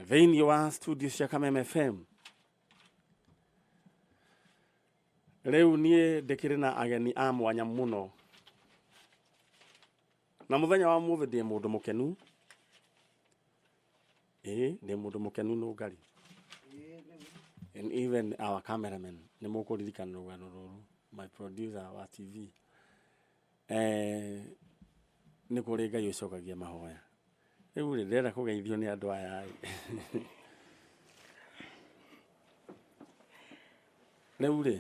Thĩinĩ wa studio cia Kameme FM. Rĩu niĩ ndĩkĩrĩ na ageni a mwanya mũno. Na mũthenya wa mũthĩ ndĩ mũndũ mũkenu. Ndĩ mũndũ mũkenu no ngari. And even our cameraman nĩ mũkũririkana rũgano rũrũ, my producer wa TV. Nĩ kũrĩ Ngai ũcokagia mahoya. Rĩu ndĩrenda kũgeithio nĩ andũ aya. Rĩu rĩ,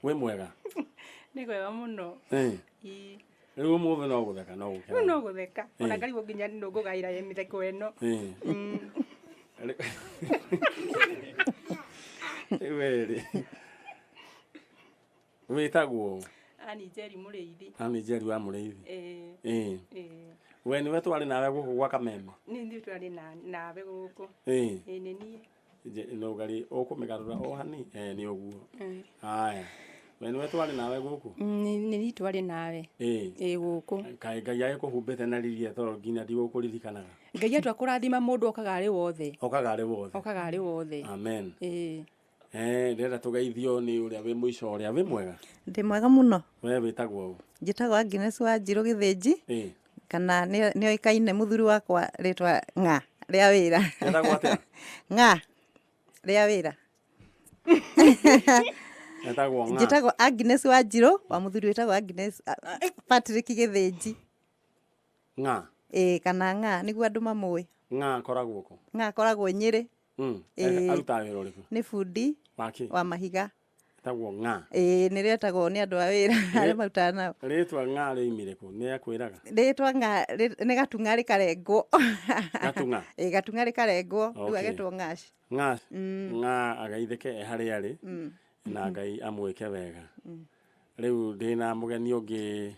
wĩ mwega? Nĩ kwega mũno. Rĩu ũmũthĩ no gũtheka no gũkena. No gũtheka. Ona ngarigwo nginya nĩ ngũgaĩra ye mĩtheko ĩno. Rĩu wĩtagwo Ann Njeri mũrĩithi. Ann Njeri wa mũrĩithi. We nĩwe twarĩ nawe gũkũ gwa Kameme? Nĩ twarĩ nawe gũkũ. Nĩ niĩ. No ngari ũkũmĩgarũra o hani? Nĩ ũguo. Haya. We nĩwe twarĩ nawe gũkũ? Nĩ niĩ twarĩ nawe. Gũkũ. Kaĩ Ngai agĩkũhumbĩte na riria tondũ nginya ndigũkũririkanaga. Ngai atwa kũrathima mũndũ okaga arĩ wothe. Okaga arĩ wothe. Okaga arĩ wothe. Amen. Ndĩrenda tũgeithio nĩ ũrĩa wĩ mũico ũrĩa wĩ mwega. Ndĩ mwega mũno. We wĩtagwo? Njĩtagwo Agnes wa Njirũ Gĩthĩnji. Kana nĩ oĩkaine mũthuri wakwa rĩtwa Nga rĩa wĩra. Wĩtagwo atĩa? Nga rĩa wĩra. Wĩtagwo Nga. Njĩtagwo Agnes wa Njirũ, wa mũthuri wĩtagwo Agnes Patrick Gĩthĩnji. Nga. Kana Nga nĩguo andũ mamũĩ. Nga akoragwo kũ? Nga akoragwo Nyĩrĩ. Arutaga wĩra ũrĩkũ? Nĩ bundi wa mahiga. Wĩtagwo Nga. Nĩ rĩetagwo nĩ andũ a wĩra arĩa marutaga nao. Rĩtwa Nga rĩoimire kũ? Nĩ akwĩraga? Rĩtwa Nga nĩ gatung'arĩ karengwo. Gatung'a? Gatung'arĩ karengwo rĩu agetwo Ngaci. Nga. Nga agaithĩke harĩa arĩ na Ngai amwĩke wega. Rĩu ndĩna mũgeni ũngĩ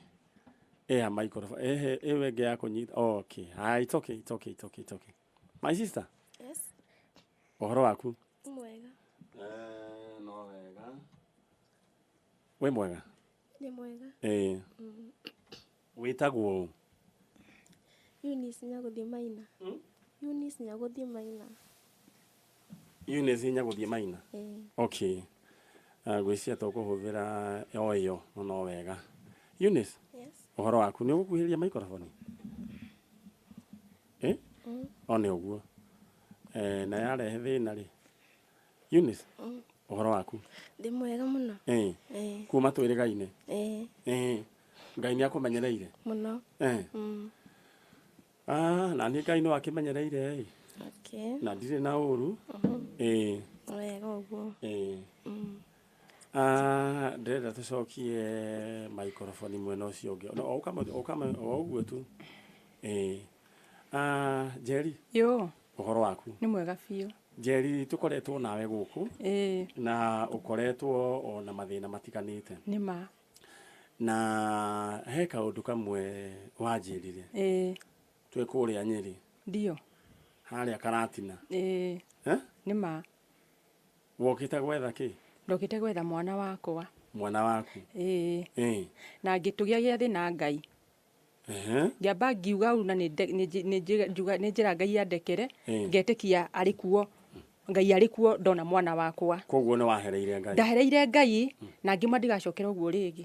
microphone. Ĩwe ĩngĩ ya kũnyita. Okay. It's okay. It's okay. It's okay. It's okay. My sister? Yes. Ũhoro waku? Mwega. No wega. Wĩ mwega? Nĩ mwega. Wĩtagwo? Eunice Nyagũthiĩ Maina. Eunice Nyagũthiĩ Maina. Eunice Nyagũthiĩ Maina? Okay. Ngwĩciria tũkũhũthĩra ĩyo no wega. Eunice? Yes. Ũhoro waku nĩ ũgũkuhĩrĩria microphone? O nĩ ũguo. Na yarehe thĩna rĩ. Eunice? Ũhoro waku? Ndĩ mwega mũno. Kuma twĩrĩgaine? Ngai nĩ akũmenyereire? Mũno. Na niĩ Ngai nĩ wakĩmenyereire. Na ndirĩ na ũru. Wega ũguo. Ndĩrenda tũcokie microphone mwena ũcio ũngĩ. O ũguo tu. Njeri? Ũhoro waku? Nĩ mwega biũ. Njeri tũkoretwo nawe gũkũ. Na ũkoretwo ona mathĩna matiganĩte. Nĩma. Na he kaũndũ kamwe wanjĩrire. Twĩ kũrĩa Nyĩrĩ. Ndio. Harĩa Karatina. Nĩma. Wokĩte gwetha kĩ? Ndokĩte gwetha mwana wakwa. Mwana waku? Na ngĩtũgĩa gĩathĩ na Ngai. Ngĩamba ngiuga na nĩ njĩra Ngai andekere, ngetĩkia arĩ kuo. Ngai arĩ kuo ndona mwana wakwa. Koguo nĩ wahereire Ngai? Ndahereire Ngai na ngĩma ndigacokera ũguo rĩngĩ.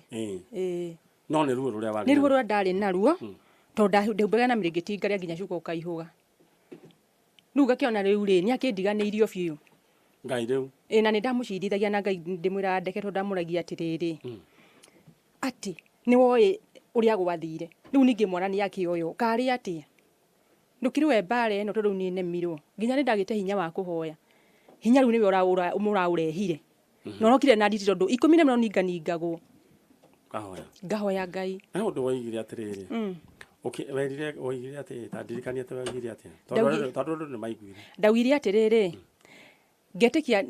No nĩ ruo rũrĩa warĩ? Nĩ ruo rũrĩa ndarĩ naruo, tondũ ndaumbega na mĩrĩngĩti ngaria nginya cuka ũkaihũga. Rĩu ngakĩona rĩu rĩ nĩ akĩndiganĩirio biũ. Ngai rĩu? Na nĩ ndamũcirithagia na Ngai ndĩmwĩra ndeke tondũ ndamũragia atĩrĩrĩ. Atĩ nĩ woĩ ũrĩa gwathire. Rĩu ningĩ mwana nĩ akĩoyo. Karĩ atĩa? Ndũkĩrĩ mbara ĩno tondũ nĩ nemirwo. Nginya nĩ ndagĩte hinya wa kũhoya. Hinya rĩu nĩwe ũraũrehire. Na ũrokire na nditi tondũ 10 ninganingagwo. Ngahoya Ngai. Na ũndũ woigire atĩrĩrĩ. Woigire atĩ ta ndirikania atĩ woigire atĩa? Tondũ nĩ maiguire. Ndaugire atĩrĩrĩ. Ngetikia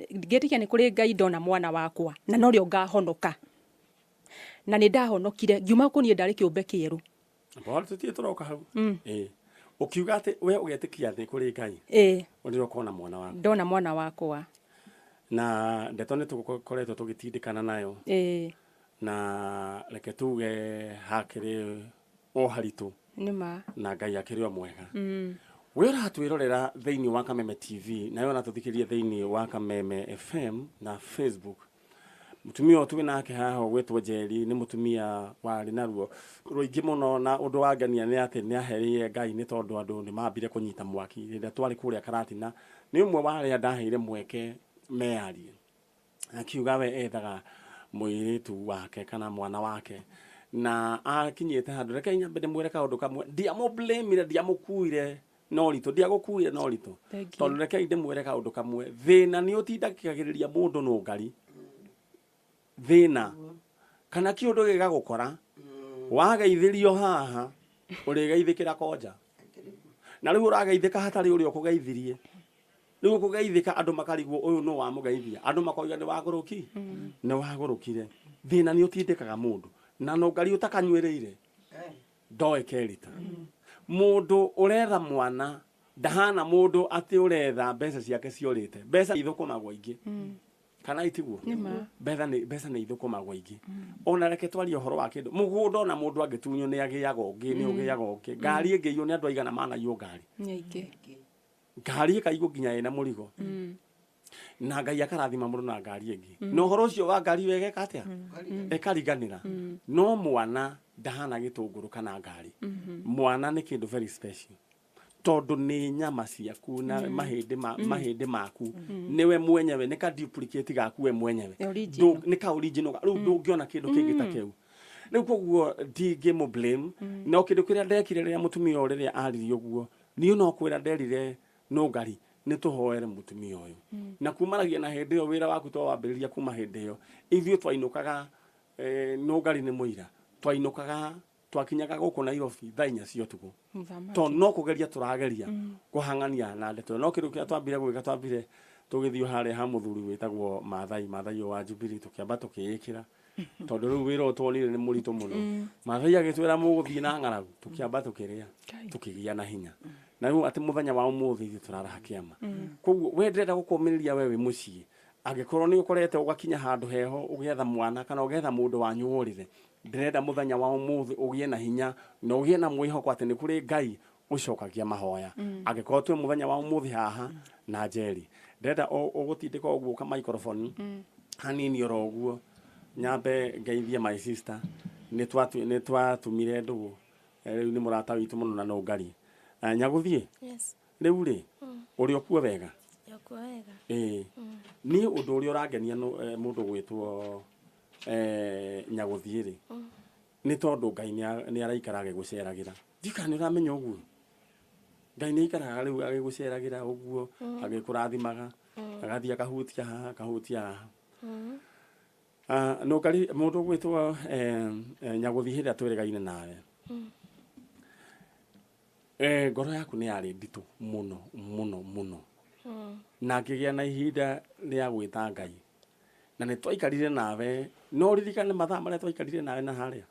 nĩ kũrĩ Ngai ndona mwana wakwa na no rĩo ngahonoka. Na nĩ ndahonokire ngiuma kũniĩ ndarĩ kĩũmbe kĩerũ. Bora tũtiĩ tũroka hau. Ukiuga ati we ugeetikia thi kuri Ngai uriro kona mwana wako ndona mwana wakwa na ndeto ni tukoretwo tugitindikana nayo na reke tuge hakiri o haritu nima na Ngai akiri o mwega we uratwirorera thiini wa Kameme TV na yona tuthikirie thiini wa Kameme FM na Facebook. Mutumia otu nake haho gwetwo Njeri ni mutumia wari naruo ruingi muno, na undu wangania ni ati ni aherie Ngai ni tondu andu ni mambire kunyita mwaki rinde twari kuria Karatina. Ni umwe wa aria ndaheire mweke mearie, akiuga we ethaga muiritu wake kana mwana wake, na akinyite handu reke nyambe ndimwire kaundu kamwe ndiamublamire ndiamukuire no rito ndiagukuire no rito tondu reke ndimwire kaundu kamwe thina ni utindakagiriria mundu no Ngai thina kana kiundu gigagukora wageithirio haha urigeithikira koja na riu urageithika hatari uri okugeithirie riu kugeithika andu makarigwo uyu no wa mugeithia andu makoiga ni waguruki ni wagurukire thina ni utindikaga mundu na no Ngai utakanywereire ndoe kerita mundu uretha mwana ndahana mundu ati uretha mbeca ciake ciorite mbeca ithukumagwo ingi kana itiguo mbeca ni ithukumagwo ingi ona reke twari uhoro wa kindu mugunda ona mundu angitunyo ni agiaga ungi ni ugiaga ungi ngari ingiyo ni andu aigana mana yo ngari nyingi ngari ikaigo nginya ina murigo na Ngai akarathima mundu na ngari ingi no horo ucio wa ngari wegeka atia ekariganira no mwana ndahana gitunguru kana ngari mwana ni kindu very special tondu ni nyama ciaku na mahindi maku niwe mwenyewe ni ka duplicate gaku we mwenyewe ni ka original riu ndungiona kindu kingi ta kiu riu koguo ndingi mu blame no kindu kiria ndekire riria mutumia riria ariri uguo ni no kwira nderire no Ngai ni tuhoere mutumia uyu na kumaragia na hindi yo wira waku to wambiriria kuma hindi yo ithio twainukaga no Ngai ni muira twainukaga twakinyaga guku Nairobi thainya cio tugo to no kugeria turageria kuhangania na ndeto no kindu kia twambire gwika twambire tugithio hare ha muthuri witagwo Mathai wa Jubilee tukiamba tukiyikira tondu riu wira utwonire ni murito muno Mathai agitwira muguthii na ng'aragu tukiamba tukiria tukigia na hinya na riu ati muthenya wa umuthi turaraha kiama koguo we ndenda gukumiriria wewe mucii angikorwo ni ukorete ugakinya handu heho ugetha mwana kana ugetha mundu wanyuurire ndirenda muthenya wa umuthi ugie na hinya na ugie na mwihoko ati ni kuri Ngai ucokagia mahoya angikorwo twi muthenya wa umuthi haha na Njeri ndenda ugutindika uguo ka microphone hanini oro uguo nyambe ngeithie my sister ni twatumire ndugu riu ni murata witu muno na no Ngai nyaguthie riu ri uri okuo wega ni undu uri urangenia mundu gwitwo nyaguthie ri ni tondu Ngai ni araikara agiguceragira ndikani uramenya uguo Ngai ni ikaraga riu agiguceragira uguo agikurathimaga agathia akahutia haha akahutia no Ngai mundu gwitwo nyaguthie hira twirigaine nawe ngoro yaku ni yari nditu muno na ngigia na ihinda ria gwita Ngai na ni twaikarire nawe no ririkane mathaa maria twaikarire nawe na haria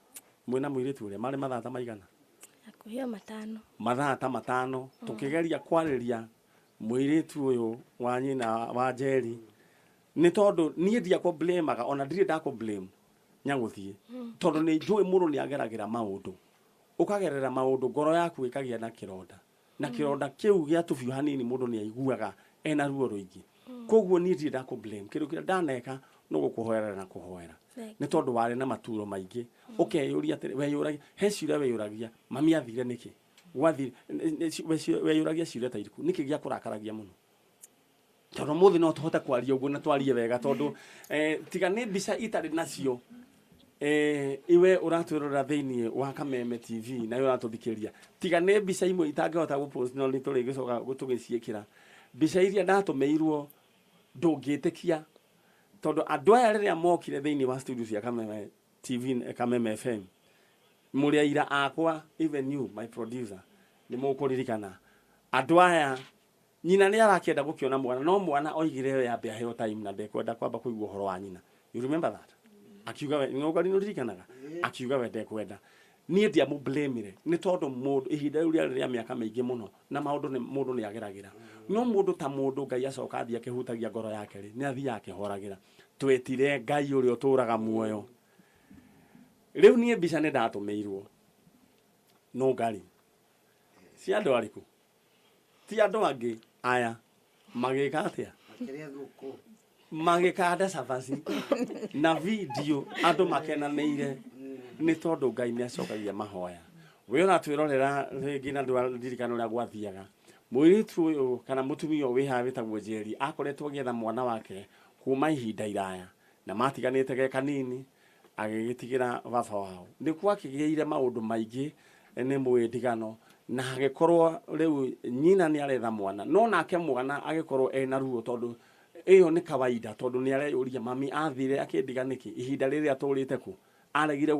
mwina mwiritu ria mari mathaa ta maigana akuhia mathaa ta matano tukigeria kwariria mwiritu uyu wa nyina wa Njeri ni tondu nie ndia ko blame ona ndire nda ko blame nyaguthie tondu ni njui muno ni ageragira maundu ukagerera maundu ngoro yaku ikagia na kironda kiu gia tubiu hanini mundu ni aiguaga ena ruo ruingi koguo ni ndire nda ko blame kindu kira ndaneka no gukuhoera na kuhoera ni tondu wari na maturo maingi ukeyuria ati weyuragia he ciuria weyuragia mami athire niki wathi weyuragia ciuria ta iriku niki gia kurakaragia muno tondu muthi no tuhota kwaria uguo na twarie wega tondu tiga ni mbica itari nacio iwe uratwirora thiini wa Kameme TV na yo uratuthikiria tiga ni mbica imwe itangihota gupost no ni turi gicoka gutugiciikira mbica iria ndatumeirwo ndungitikia tondu andu aya riria mokire thiini wa studio cia Kameme TV Kameme FM muri aira akwa even you my producer ni mukuririkana andu aya nyina ni arakienda gukiona mwana no mwana oigire yo yambe aheo time na ndekwenda kwamba kuigua horo wa nyina you remember that akiuga we no Ngai nuririkanaga akiuga we ndekwenda nie ndia mu blame ni tondu mundu ihinda riria miaka maingi muno na maundu ni mundu ni ageragira no mundu ta mundu Ngai acoka athia kihutagia ngoro yake ri ni athia akihoragira twetire Ngai uri uturaga muoyo riu nie mbica ni ndatumeirwo no Ngai si andu ariku ti andu angi aya magika atia magikanda cabaci na video andu makenaniire ni tondu Ngai ni acokagia mahoya we ona twirorera ringi na ndirikana uria gwathiaga mwiritu uyu kana mutumia wi ha witagwo Njeri akoretwo getha mwana wake kuma ihinda iraya na matiganite ge kanini agigitigira baba wao nikuo akigiire maundu maingi ni mwendigano na agikorwo riu nyina ni aretha mwana no nake mwana agikorwo ena ruo tondu iyo ni kawaida tondu ni areyuria mami athire akindiganiki ihinda riria turite ku aregire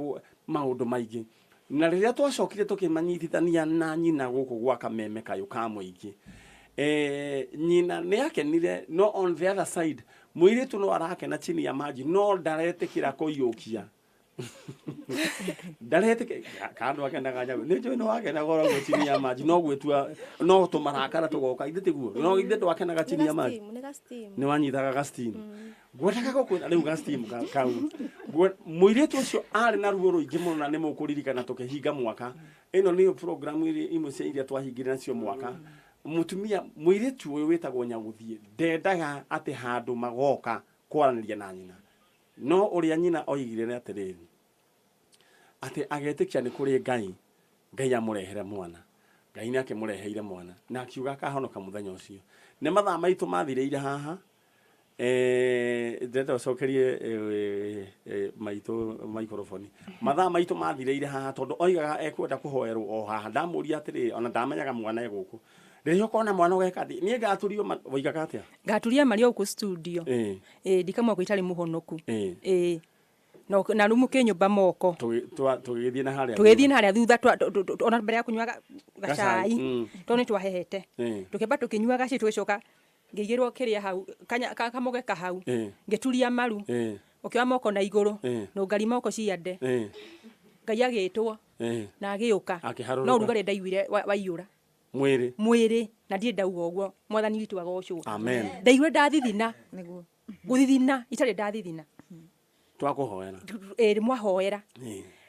maundu maingi na riria twacokire tukimanyithithania na nyina guku gwa Kameme kayu ka muingi nyina ni akenire no on the other side mwiritu no arakena chini ya maji no ndaretikira kuyukia ndaretikira kandu akenaga nyawe ni njui no akena goro go chini ya maji no gwetua no tumarakara tugoka ithe tiguo no ithe twakenaga chini ya maji ni wanyithaga ga steam gwetaka gukwira riu ga steam kau mwiritu ucio ari na ruo ruingi muno na ni mukuririkana tukihinga mwaka ino ni program iri imwe cia iria twahingire nacio mwaka mutumia mwiritu uyu witagwo Nyaguthie ndendaga ati handu magoka kwaraniria na nyina no uria nyina oigire ni atiriri ati agetikia ni kuri Ngai amurehere mwana Ngai ni akimureheire mwana na akiuga kahonoka muthenya ucio ni mathaa maitu mathireire haha ndenda cokerie maitu microphone mathaa maitu mathireire haha tondu oigaga ekwenda kuhoerwo o haha ndamuria atiri ona ndamenyaga mwana eguku ririo kona mwana ugeka ndi nie ngaturio oigaga atia ngaturia mari oku studio ndikamwa gwitari muhonoku no na rumu ke nyumba moko tugithie na haria thutha ona mbere ya kunywa gacai toni twahehete tukimba tukinywa gaci twicoka ngigirwo kiria hau kamugeka hau ngituria maru ukiwa moko na iguru no ngari moko ciande Ngai agitwo na agiuka no rugari ndaiguire waiyura mwiri na ndie ndauga uguo mwathani witu agocwo amen ndaigwe ndathithina niguo guthithina itari ndathithina twakuhoera mwahoera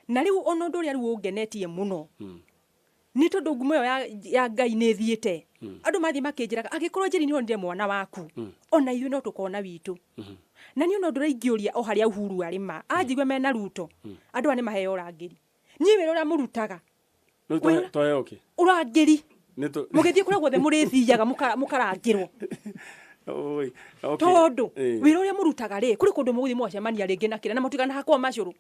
na riu ono nduria riu ungenetie muno ni tondu ngumo ya Ngai ni thiete andu mathi makinjiraga agikorwo Njeri ni onire mwana waku ona ithu no tukona witu na ni ono ndura ingiuria o haria Uhuru arima anjigwe mena ruto andu ane maheo rangiri ni wira uria murutaga no toyoke urangiri mugithie kura guothe murithiaga mukarangirwo oi okay tondu wira uria murutaga ri kuri kundu muguthi mwacemania ringi na kira na mutigana hakwa macuru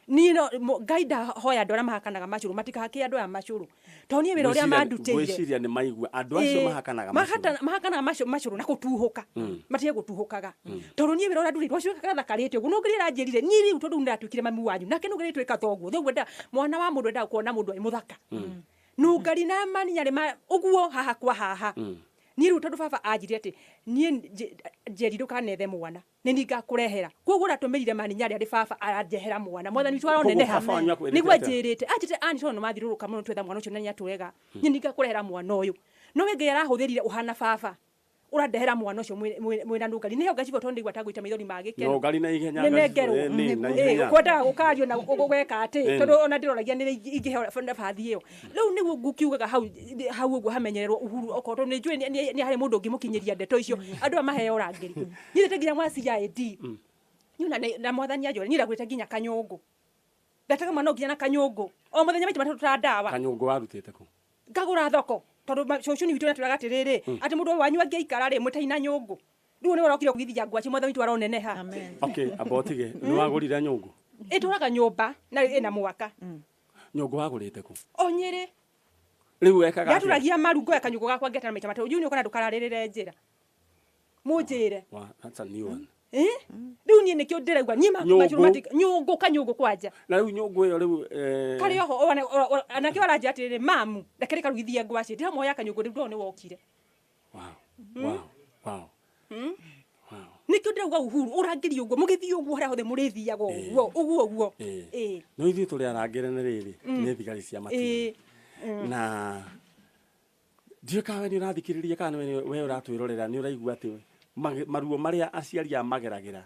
ni no Ngai hoya andu aria mahakanaga macuru matikahake andu aya macuru toni wira uria mandutire gwiciria ni maigua andu acio mahakanaga macuru na kutuhuka matige gutuhukaga tondu ni wira uria ndurire wacio kathakarite uguo nugirira Njerire ni riu tondu ndatwikire mami wanyu nake nugiritwe kathoguo thogwo nda mwana wa mundu nda kuona mundu ai muthaka nungari na mani nyari uguo haha kwa haha ni riu tondu baba anjire ati ni Njeri ndukanethe mwana ni ngakurehera koguo ratumirire mani nyari ari baba arajehera mwana mwathani witu aroneneha niguo njirite anjite ani tono mathiruruka muno twetha mwana ucio na nyatwega ni ngakurehera mwana uyu no we Ngai arahuthirire uhana baba urandehera mwana ucio mwina nungari niho gacibo tondu igwa tagwita maithori magike no ngali na ihenya ni kwenda gukario na gugweka ati tondu ona ndiroragia ni ingiheo bathi iyo riu niguo ngukiugaga hau uguo hamenyererwo Uhuru okorwo ni njui ni hari mundu ngimukinyiria ndeto icio andu amaheo rangiri nyirite nginya mwa CID nyuna na mwathani ajore nyira gwite nginya kanyungu ndataga mwana nginya na kanyungu o muthenya maiti matatu ta ndawa kanyungu warutite ku ngagura thoko tondu cucu ni witu naturaga atiriri ati mundu wanyu angiikara ri mwitaina nyungu riu ni urokire kugithia ngwaci mwathani witu aroneneha amen okay abotige ni wagurira nyungu ituraga nyumba na ina mwaka nyungu wagurite ku o Nyeri riu ekaga yaturagia marungo ya kanyungu gakwa ngeta na maita matatu riu ni ukona ndukararĩrĩre njira munjire that's a new one riu ni nikio ndiraigua nyima machurumatika nyungu kanyungu kwanja na riu nyungu iyo riu kari oho anake waranja atiriri mamu ndakere karugithia ngwaci ndira moya kanyungu riu ni wokire wow nikio ndiraigua Uhuru urangiri uguo mugithii uguo haria hothe murithiaga uguo no ithuĩ tũrĩ arangĩre nĩ rĩrĩ nĩ thigari cia matiro na ndiũ kawe nĩ ũrathikĩrĩria kana we ũratwĩrorera nĩ ũraigua atĩ maruo marĩa aciari mageragĩra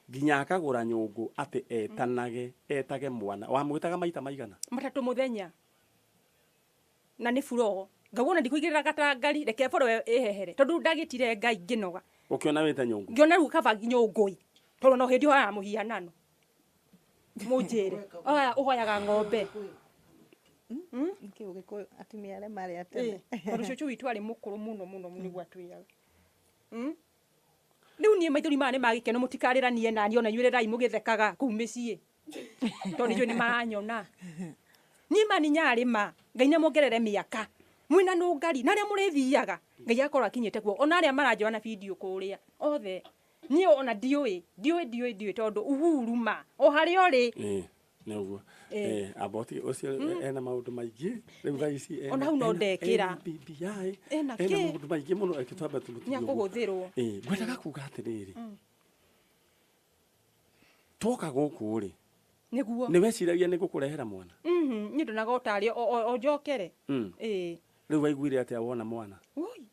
nginya akagũra nyũngũ atĩ etage mwana wamwĩtaga maita maigana matatu muthenya na ni furo ngauona ndikuigirira gatangari reke boro ehehere tondu ndagitire Ngai nginoga ukiona wita nyungu ngiona riu kaba nyungui tondu no hindi ya muhianano munjire oya uhoyaga ng'ombe Nkiuge ko atumia arĩa marĩ atene tondu cucu witu ari mukuru muno niguo atwiaga riu nie maithori maya nĩ magĩkeno mũtikarĩranie nani ona inyuĩ rĩrai mũgĩthekaga kũu mĩciĩ tondu inyuĩ nĩ maranyona niĩ mani nyarĩma Ngai nĩ mongerere mĩaka mwĩna nũngari na arĩa mũrĩthiaga Ngai akorwo akinyĩte kuo ona arĩa maranjoya na video kũrĩa othe niĩ ona ndiũĩ tondu uhuruma o harĩa ũrĩ nĩguo aboti ucio ena maundu maingĩ riu thaa ici ona hau no ndekĩra BBI ena maundu maingĩ mũno ekĩtwamba tũmũtio nyakũhũthĩrwo ngwendaga kuga atĩrĩrĩ twoka gũkũ rĩ nĩguo nĩ weciragia nĩ gũkũrehera mwana niĩ ndonaga ũtarĩ o njokere rĩu waiguire atĩa wona mwana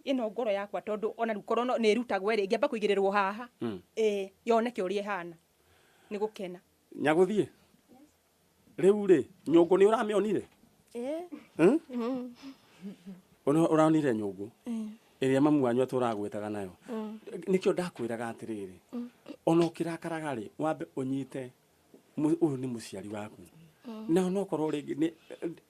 ĩno ngoro yakwa tondu ona rĩu korwo nĩ ĩrutagwo ĩrĩ ngĩamba kũigĩrĩrwo haha yoneke ũrĩa ĩhana nĩ gũkena nyagũthiĩ rĩu rĩ nyũngũ nĩ ũramĩonire ũronire nyũngũ ĩrĩa mamu wanyu atũragwĩtaga nayo nĩkĩo ndakwĩraga atĩrĩrĩ ona ũkĩrakaraga rĩ wambe ũnyite ũyũ nĩ mũciari waku na no korwo rĩngĩ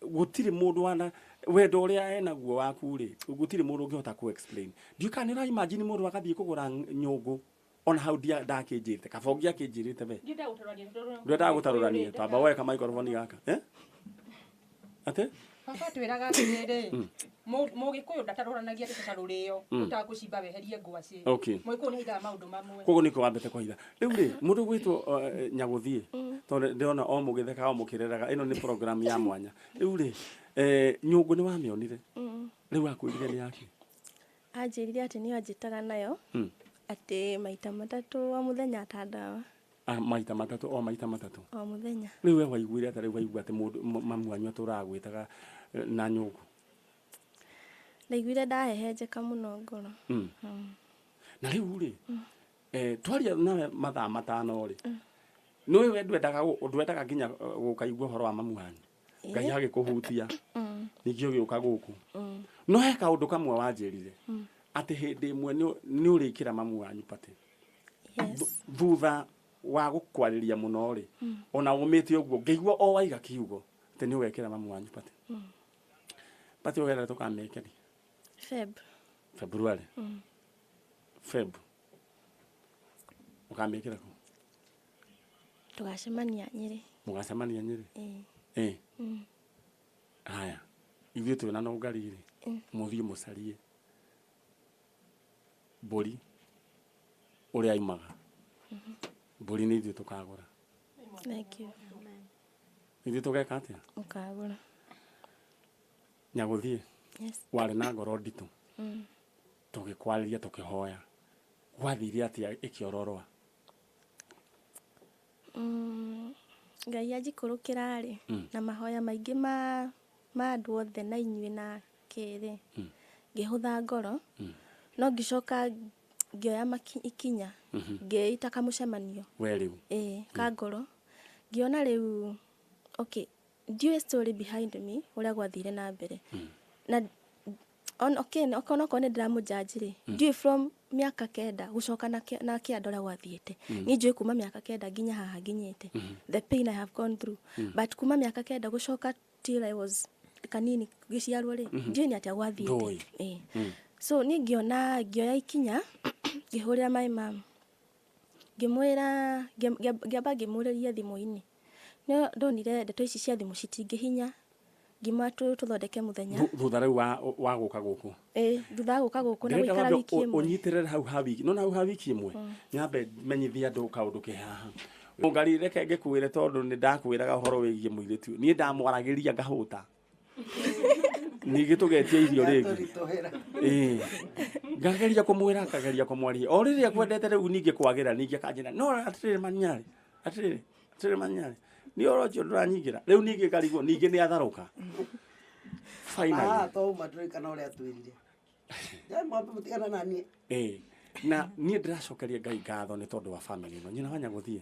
gũtirĩ mũndũ wana wendo ũrĩa enaguo waku rĩ gũtirĩ mũndũ ũngĩhota ku explain ndiũ kana nĩ imagine mũndũ agathiĩ kũgũra nyũngũ ona hau ndakĩnjĩte kabongia kĩnjĩrĩte we ndwendaga gũtarũrania twamba woe kamaikoroboni gaka ate baba twĩraga atĩrĩrĩ mũgĩkũyũ ndatarũranagia tũtarũrĩo ũtagũcimba weherie ngwacĩ mũgĩkũyũ nĩ hithaga maũndũ mamwe koguo nĩko wambete kũhitha rĩu rĩ mũndũ gwĩtwo nyagũthiĩ tondũ ndĩrona o mũgĩtheka o mũkĩreraga ĩno nĩ program ya mwanya rĩu rĩ nyũngũ nĩ wamĩonire rĩu akwĩrire nĩ yake anjĩrire atĩ nĩyo anjĩtaga nayo atĩ maita matatũ o mũthenya atandawa maita matatũ o mũthenya rĩu we waiguire atĩ rĩu waigua atĩ mamu wanyu atũraga gwĩtaga na nyũngũ ndaiguire ndahehenjeka mũno ngoro na rĩu rĩ twaria nawe mathaa matano rĩ nĩwe we ndwendaga nginya gũkaigua ũhoro wa mamu wanyu Ngai agĩkũhutia ningĩ ũgĩũka gũkũ no he kaũndũ kamwe wanjĩrire atĩ hĩndĩ ĩmwe nĩ ũrĩkĩra mamu wanyu patĩ thutha wa gũkwarĩria mũno rĩ ona ũmĩte ũguo ngĩigua o waiga kiugo atĩ nĩ ũgekĩra mamu wanyu patĩ ũgerere tũkamekeri February ũkamekĩra kũ tũgacemania Nyeri mũgacemania Nyeri haya ithuĩ twĩna no ngari rĩ mũthiĩ mũcarie mbũri ũrĩa aimaga mbũri nĩ ithuĩ tũkagũra ithuĩ tũgeka atĩa ũkagũra nyagũthiĩ warĩ na ngoro nditũ tũgĩkwarĩria tũkĩhoya gwathire atĩa ĩkĩororoa Ngai anjikũrũkĩra rĩ na mahoya maingĩ ma andũ othe na inyuĩ na kĩrĩ ngĩhũtha ngoro no ngĩcoka ngĩoya ikinya ngĩita kamũcemanio we rĩu ka ngoro ngĩona rĩu ndiũĩ story behind me ũrĩa gwathire na mbere na okorwo nĩ ndĩramũjanji-rĩ ndiũĩ from mĩaka 9 gũcoka na kĩanda ũrĩa gwathiĩte niĩ njũĩ kuma mĩaka 9 nginya haha nginyĩte the pain I have gone through but kuma mĩaka 9 gũcoka till I was kanini gĩciarwo-rĩ ndiũĩ nĩ atĩa gwathiĩte so niĩ ngĩoya ikinya ngĩhũrĩra my mom ngĩmwĩra ngĩamba ngĩmũrĩria thimũ-inĩ no ndonire ndeto ici cia thimũ citingĩhinya ngima tũthondeke mũthenya thutha rĩu wa gũka gũkũ thutha wa gũka gũkũ na gũikara wiki ĩmwe ũnyitĩrĩre hau ha wiki no na hau ha wiki ĩmwe nyambe menyithia andũ kaũndũ ke haha ngari reke ngĩkwĩre tondũ nĩ ndakwĩraga ũhoro wĩgiĩ mũirĩtu niĩ ndamwaragĩria ngahũta ningĩ tũgetia irio rĩngĩ ngageria kũmwĩra akageria kũmwaria o rĩrĩa kwendete rĩu ningĩ kwagĩra ningĩ akanjĩra no atĩrĩrĩ manyarĩ atĩrĩrĩ manyarĩ nĩ orocio ndũranyingĩra rĩu ningĩ ngarigwo ningĩ nĩ atharũka finally na niĩ ndĩracokeria Ngai ngatho nĩ tondũ wa family ĩno nyina wanya gũthiĩ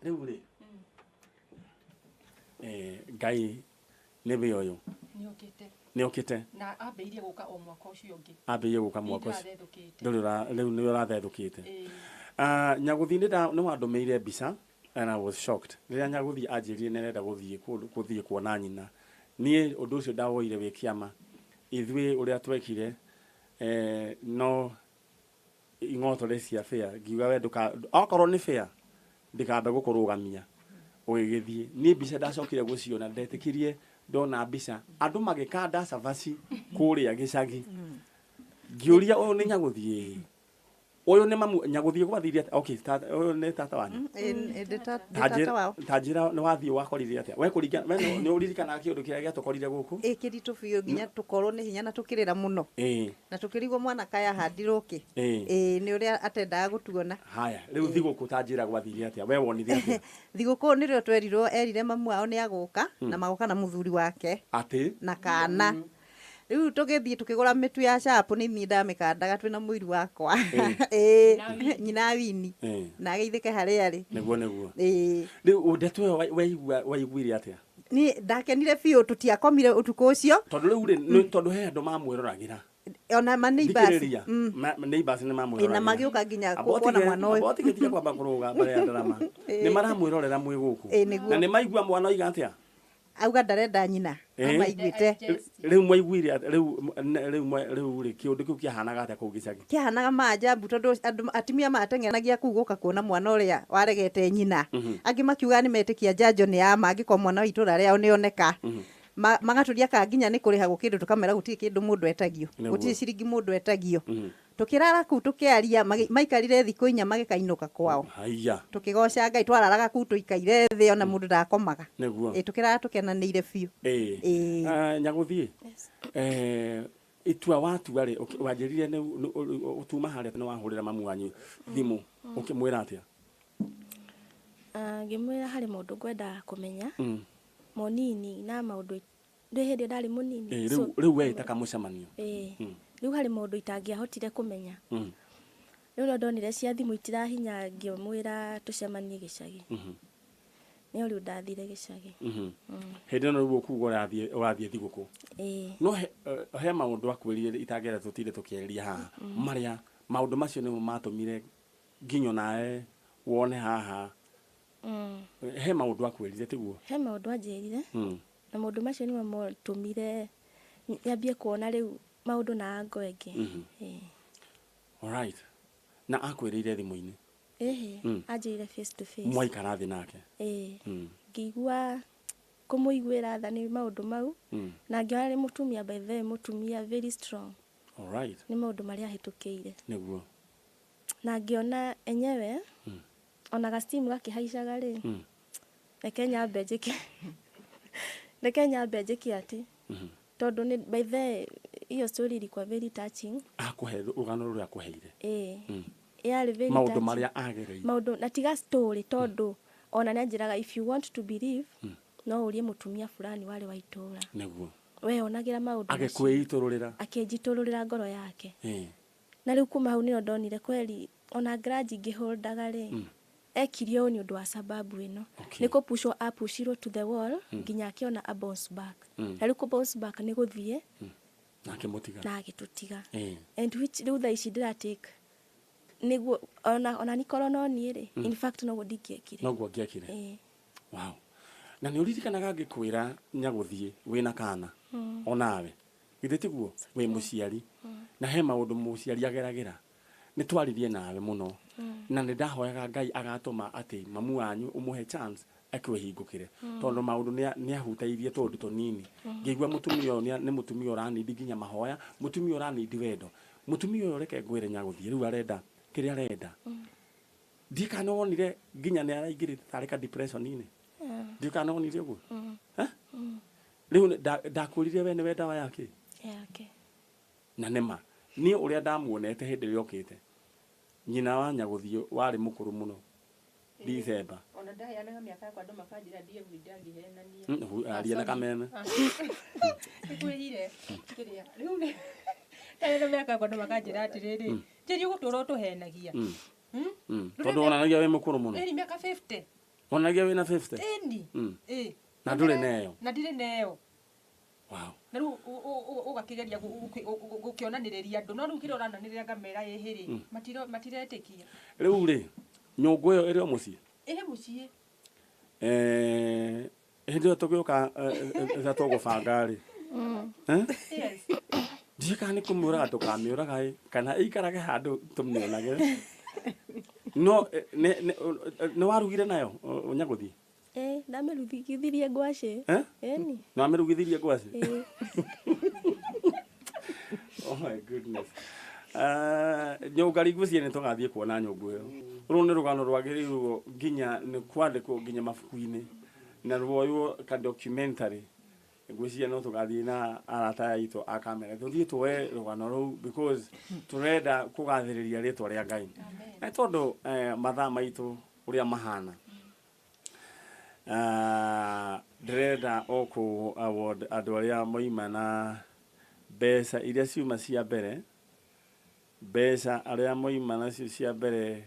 rĩu rĩ Ngai nĩ we ũyũ nä å kä te na ambĩirie gũka o mwaka ũcio ũngĩ ambä ie gå ka mwaka å ndirathethũkĩte rä u nä å rathethå kä te nyagå thiä nä wandå mä ire mbica and I was shocked rä rä a nyagå thiä anjä rire nä renda gå thiä kuona nyina niä å ndå å cio ndawoire wä kä ama ithuä å rä a twekire no ing'otore cia bĩa ngiuga we okorwo nĩ bĩa ndikambe gũkũrũgamia ũgĩgĩthiĩ niĩ mbica ndacokire gũciona ndetĩkirie ndona mbica andũ magĩkanda cabaci kũrĩa gĩcagi ngĩũria ũyũ nĩ Nyagũthiĩ ũyũ nĩ mamu Nyagũthiĩ gwathiire okay ũyũ nĩ tata wanyu tata wao tanjĩra nĩ wathiĩ wakorire atĩa we kũringana nĩ ũririkanaga kĩũndũ kĩrĩa gĩatũkorire gũkũ kĩritũ biũ nginya tũkorwo nĩ hinya na tũkĩrĩra mũno na tũkĩrigwo mwana kaya handirwo kĩ nĩ ũrĩa atendaga gũtuona haya rĩu thigũkũ tanjĩra gwathire atĩa we wonire atĩa thigũkũ nĩrĩo twerirwo erire mamu wao nĩ agũka na magoka na mũthuri wake atĩ na kana rĩu tũgĩthiĩ tũkĩgũra mĩtu ya capo nĩ niĩ ndamĩkandaga twĩna mũiru wakwa nyina Wini na agĩithĩke harĩa arĩ nĩguo rĩu ndeto ĩyo waiguire atĩa niĩ ndakenire biũ tũtiakomire ũtukũ ũcio tondũ rĩu rĩ tondũ he andũ mamwĩroragĩra ona neighbors nĩ mamwĩroragĩra na magĩũka nginya kuona mwana ũyũ botigĩtiga kwamba kũrũga mbere ya ndarama nĩ maramwĩrorera mwĩ gũkũ na nĩ maigua mwana oiga atĩa auga ndarenda nyina amaiguĩte rĩu mwaiguire rĩu rĩ kĩũndũ kĩu kĩahanaga atĩa kũu gĩcagi kĩahanaga majambu tondũ andũ atumia mateng'enagia kuu gũka kuona mwana ũrĩa waregete nyina angĩ makiuga nĩ metĩkia njanjo nĩ ya mangĩkorwo mwana wa itũra rĩao nĩoneka magatũria ka nginya nĩ kũrĩhagwo kĩndũ tũkamera gũtirĩ kĩndũ mũndũ etagio gũtirĩ ciringi mũndũ etagio tukirara kuu tukiaria maikarire thikũ inya magĩkainũka kwao haiya tukĩgoca Ngai twararaga kuu tuikaire thĩ ona mũndũ ndakomaga tukirara tukenanĩire biũ Nyagũthiĩ itua watua rĩ wanjĩrire nĩ ũtuma harĩa nĩ wahũrĩra mamu wanyu thimũ ũkĩmwĩra atĩa ngĩmwĩra harĩ mũndũ ngwenda kũmenya mũnini na maũndũ ndĩ hĩndĩ ndarĩ mũnini rĩu we ĩtaka mũcemanio rĩu harĩ maũndũ itangĩahotire kũmenya rĩu ndonire cia thimũ itirahinya ngĩmwĩra tũcemanie gĩcagi nĩyo rĩu ndathire gĩcagi hĩndĩ ĩno rĩu ũkuuga ũrathiĩ thigũkũ no he maũndũ akwĩrire itangĩenda tũtinde tũkĩarĩria haha marĩa maũndũ macio nĩmo matũmire nginya nawe wone haha he maũndũ akwĩrire tiguo he maũndũ anjĩrire na maũndũ macio nĩmo matũmire nyambie kuona rĩu maũndũ na ngo ĩngĩ alright na akwĩrĩire thimũ-inĩ anjĩrire face to face mwaikara thĩ nake ngĩigua kũmũiguĩra tha nĩ maũndũ mau na ngĩona nĩ mũtumia by the way mũtumia very strong alright nĩ maũndũ marĩa ahĩtũkĩire nĩguo na ngĩona enyewe ona gastimu gakĩhaicaga rĩ reke nyambe njĩke atĩ tondũ nĩ by the way iyo story ilikuwa very touching akuhe rugano rũrĩa akuheire yarĩ very maũndũ marĩa agereire maũndũ na tiga story tondũ ona nĩanjĩraga if you want to believe no ũrie mũtumia fulani warĩ wa itũra nĩguo we onagĩra maũndũ agĩkwĩitũrũrĩra akĩnjitũrũrĩra ngoro yake na rĩu kuma hau nĩyo ndonire kweli ona grudge ngĩholdaga rĩ ekirio nĩ ũndũ wa sababu ĩno nĩ kũpushwo apushirwo to the wall nginya akĩona a bounce back na rĩu kũ bounce back nĩ gũthiĩ na agĩtũtiga and which rĩu thaa ici ndĩratake nĩguo ona nikorwo no niĩ rĩ in fact no gũndingĩekire noguo ngĩekire wow na nĩ ũririkanaga ngĩkwĩra Nyagũthiĩ wĩna kana onawe githĩ tiguo wĩ mũciari na he maũndũ mũciari ageragĩra nĩ twaririe nawe mũno na nĩ ndahoyaga Ngai agatũma atĩ mamu wanyu ũmũhe chance akwĩhingũkĩre tondũ maũndũ nĩ ahutairie tondũ tũnini ngĩigua mũtumia ũyũ nĩ mũtumia ũranindi nginya mahoya mũtumia ũranindi wendo mũtumia ũyũ reke ngwĩre Nyagũthiĩ rĩu arenda kĩrĩa arenda ndikana wonire nginya nĩ araingĩrĩte tarĩ ka depression-inĩ ndikana wonire ũguo rĩu ndakũrire we nĩ we ndawa yake na nĩma niĩ ũrĩa ndamuonete hĩndĩ ĩrĩa okĩte nyina wa Nyagũthiĩ warĩ mũkũrũ mũno December ona ndaheanaga mĩaka yakwa andũ makanjĩra ndiye ngĩhenania aria na Kameme nĩkwĩrire kĩrĩa rĩu ndaheanaga mĩaka yakwa andũ makanjĩra atĩrĩrĩ njĩri ũgũtũra ũtũhenagia tondũ onanagia wĩ mũkũrũ mũno ĩni mĩaka 50 onanagia wĩna 50 ĩni na ndũrĩ neyo na ndirĩ neyo wow na riu ugakigeria gukionaniriria andu no riu kire urananiriria ngamera ehiri matiretikia riu ri nyungu iyo iri mucii iri mucii hindi yo tugiuka tugubanga ri yes ndika ni kumuraga tukamiuraga kana ikarage handu tumionage no no warugire nayo unyaguthi ndamerugithirie ngwaci eni no amerugithirie ngwaci oh my goodness nyongari gucie ni tugathie kuona nyungu iyo ru ni rugano rwagirirwo nginya ni kwandikwo nginya mabuku-ini na rwoyo ka documentary gucie no tugathie na arata aitu a Kameme tuthie tuwe rugano ru because turenda kugathiriria ritwa ria Ngai na tondu mathaa maitu uria mahana ndĩrenda oku award andũ arĩa moima na mbeca iria ciuma cia mbere mbeca arĩa moima nacio cia mbere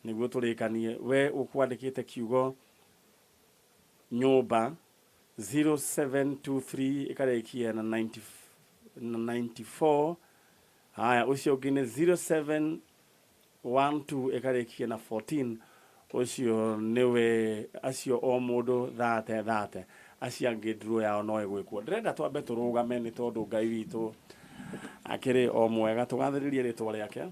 nĩguo tũrĩkanie we ũkwandĩkĩte kiugo nyũmba 0723 ĩkarĩkia na 94 haya ũcio ũngĩ nĩ 0712 ĩkarĩkia na 14 ucio niwe acio o mundu thate acia ngindru yao no igwikwo ndirenda twambe turugame ni tondu Ngai witu akiri o mwega tugathiririe ritwa riake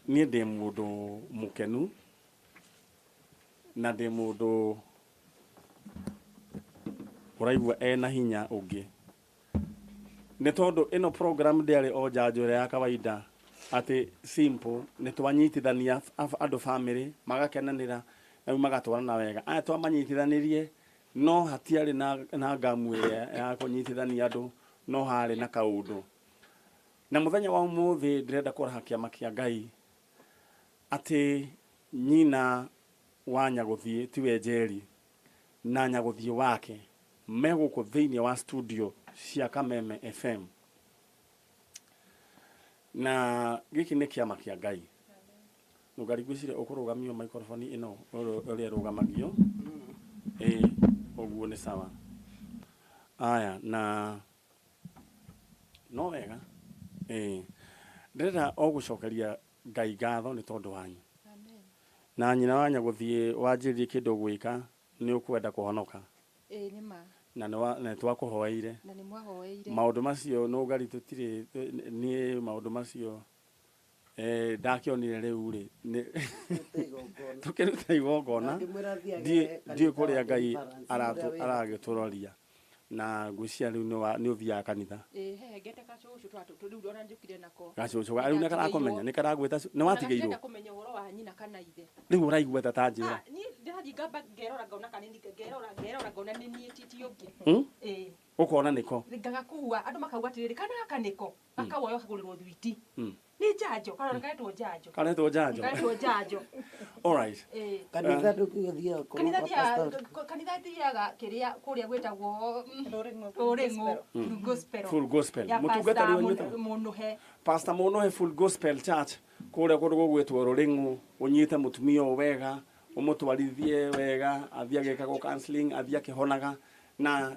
ni ndi mundu mukenu na ndi mundu uraigua ena hinya ungi ni tondu ino program ndiari o njanjo ya kawaida ati simple ni twanyitithania andu family magakenanira na magatwarana wega aya twamanyitithanirie no hatiari na ngamu ya kunyitithania andu no hari na kaundu na muthenya wa umuthi ndirenda kuraha kiama kia Ngai ati nyina wa Nyaguthie tiwe Njeri na Nyaguthie wake meguku thiini wa studio cia Kameme FM na giki ni kiama kia Ngai nugarigwicire ukurugamio microphone ino uri rugamagio oguo ni sawa aya na no wega ndĩrenda ogucokeria Ngai ngatho ni tondu wanyu amen na nyina wa Nyaguthie wanjĩrie kindu gwika ni ukwenda kuhonoka nima na twakuhoeire na nimwahoeire maundu macio no ngari tutire ni maundu macio ndakionire riu ri tukiruta igongona ndi kuria Ngai aragituroria na ngucia riu ni uthia kanitha ngete kacucu twatu riu ona njukire nako gacucu riu ne karakomenya ni karagwita ni watigeirwo na kumenya uhoro wa nyina kana ithe riu uraigua ta njira ni ndathi ngamba ngerora ngaona kanini ngerora ngaona ni nie titi ungi ukona niko ngagakuwa andu makauga atiriri kana kaniko akawoyo kagurirwo thwiti ni njanjo kana karetwo njanjo all right kanitha ndukithia kanitha thiaga kiria kuria gwetagwo Ruringo full gospel mutungatari wa munuhe pastor munuhe full gospel church kuria kundu gwetwo Ruringo unyite mutumia wega umutwarithie wega athia gekago counseling athia kihonaga na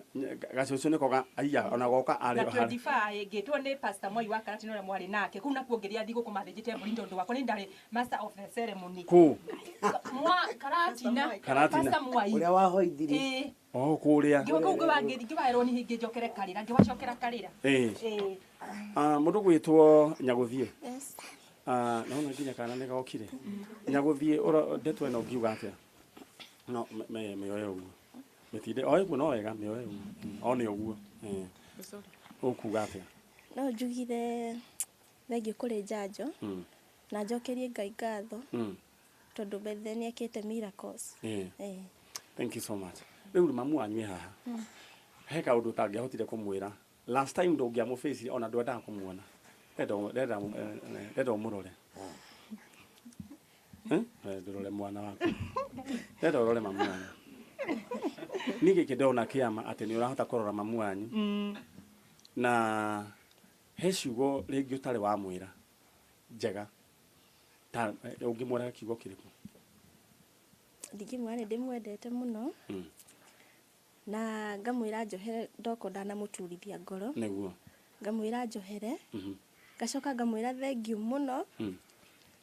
gacucu niko aya ona goka ari na 25 gitwo ni pastor Moi wa Karati no mwari nake kuna kuongeria thigo kumathijite murindo ndo wako ni ndari master of the ceremony mwa Karati na pastor Moi uria wahoithirie kuria ngiwa kuga ngiwairwo ni hingi njokere karira ngiwacokera karira mundu gwitwo Nyaguthie yes naona nginya kana nĩ gokire Nyaguthie ndetwe no ngiuga atia no meoye uguo metinde oiguo no wega meoye uguo one uguo ukuga atia no njugire thengio kuri njanjo na njokerie Ngai ngatho tondu bethe ni ekite miracles thank you so much riu mamu wanyu haha he kaundu tangiahotire kumwira last time ndungiamuface ona ndwendaga kumuona Edo murore. Ndorore mwana wako. Edo rore mamu wanyu. Nige kidona kiama ati ni urahota kurora mamu wanyu. Na heciugo ringi utari wa mwira. Njega. Ta ungimwora kiugo kiriku. Ndingimwara ndimwendete muno. na ngamwira njohere ndoko ndanamuturithia ngoro niguo ngamwira njohere ngacoka ngamwira thengiũ mũno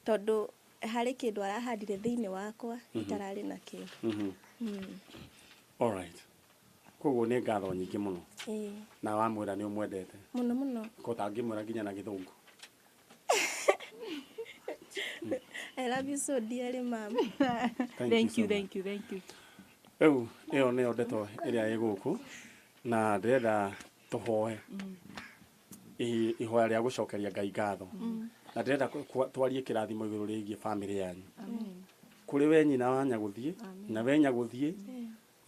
tondu harĩ kĩndũ arahandire thĩinĩ wakwa itararĩ nakĩo. Alright. Koguo nĩ ngatho nyingĩ mũno. Na wamwĩra nĩ ũmwendete mũno mũno ko tangĩmwĩra nginya na gĩthũngũ. I love you so dearly, mom. Thank you. Rĩu ĩyo nĩyo ndeto ĩrĩa ĩ gũkũ na ndĩrenda tũhoe ihoya rĩa gũcokeria Ngai ngatho na ndĩrenda twarie kĩrathimo igũrũ rĩgiĩ family yanyu. Kũrĩ we nyina wa Nyagũthiĩ na we Nyagũthiĩ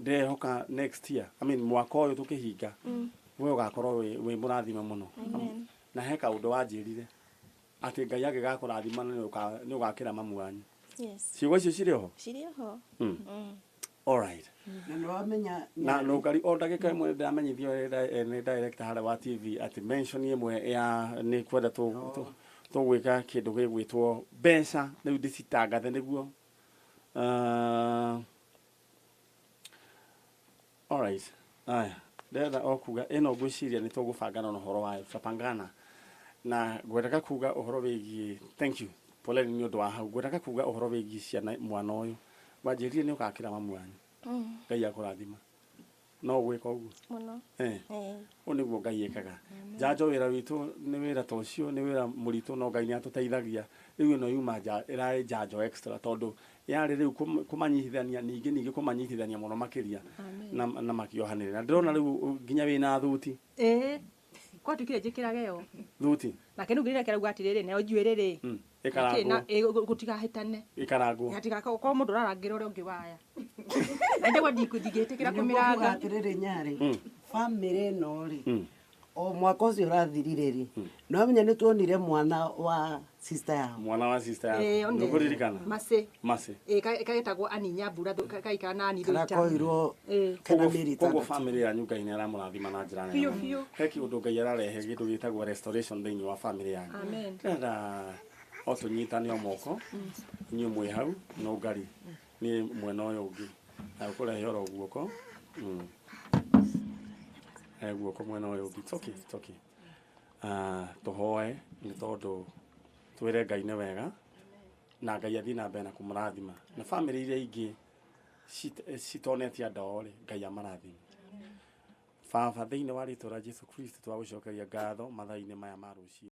ndehoka next year mwaka ũyũ tũkĩhinga we ũgakorwo wĩ mũrathime mũno na he kaũndũ wanjĩrire atĩ Ngai agĩgakũrathima nĩ ũgakĩra mamu wanyu. Ciugo icio cirĩ ho? Alright. Na nĩ wamenya na nũngari o ndagĩka ĩmwe ndamenyithio nĩ director harĩa wa TV atĩ mention ĩmwe ya nĩ kwenda tũgwĩka kĩndũ gĩgwĩtwo mbeca rĩu ndĩcitangathe nĩguo. Alright. Aya ndĩrenda o kuga ĩno ngwĩciria nĩ tũgũbangana na ũhoro wa tutapangana na ngwendaga kuga ũhoro wĩgiĩ thank you poleni nĩ ũndũ wa hau ngwendaga kuga ũhoro wĩgiĩ ciana mwana ũyũ wanjĩrire nĩ ũgakĩra mamu wanyu. Ngai akũrathima no gwĩka ũguo mũno. Ũũ nĩguo Ngai ekaga. Njanjo wĩra witũ nĩ wĩra ta ũcio nĩ wĩra mũritũ no Ngai nĩ atũteithagia. Rĩu ĩno yuma ĩrarĩ njanjo extra tondũ yarĩ rĩu kũmanyitithania ningĩ kũmanyitithania mũno makĩria na makĩohanĩrĩra. Na ndĩrona rĩu nginya wĩna thuti. Kwa tukire njĩkĩrage yo thuti nake nĩ ngĩrĩra kĩrauga atĩrĩrĩ na njuĩrĩrĩ ĩkarangwo gũtigahĩtane ĩkarangwo gatigakorwo mũndũ ũrarangĩra ũrĩa ũngĩ waya na ndegwa ndingĩtĩkĩra kũmĩranga atĩrĩrĩ Nyarĩ family ĩno rĩ o mwaka ũcio ũrathirire rĩ no amenya nĩ tuonire mwana wa sister yao nĩkũririkana Mase kagetagwo Ann Njeri kaikara na Ann Njeri koirwo kana mĩrita koguo family yanyu Ngai nĩ aramũrathima na njĩra nene. He kĩũndũ Ngai ararehe kĩndũ gĩtagwo restoration thĩinĩ wa family yanyu. Ndĩrenda o tũnyitane o moko inyuĩ mwĩ hau no Ngai nĩ mwena ũyũ ũngĩ na ũkũrehe oro guoko guoko mwena ũyũ ũngĩ toki tũhoe nĩ tondũ twĩre Ngai nĩ wega na Ngai athiĩ na mbere na kũmũrathima na family iria ingĩ citonetie andao rĩ Ngai amarathime. Baba thĩinĩ wa rĩĩtwa rĩa Jesũ Kristo twagũcokeria ngatho mathaa-inĩ maya ma rũciinĩ.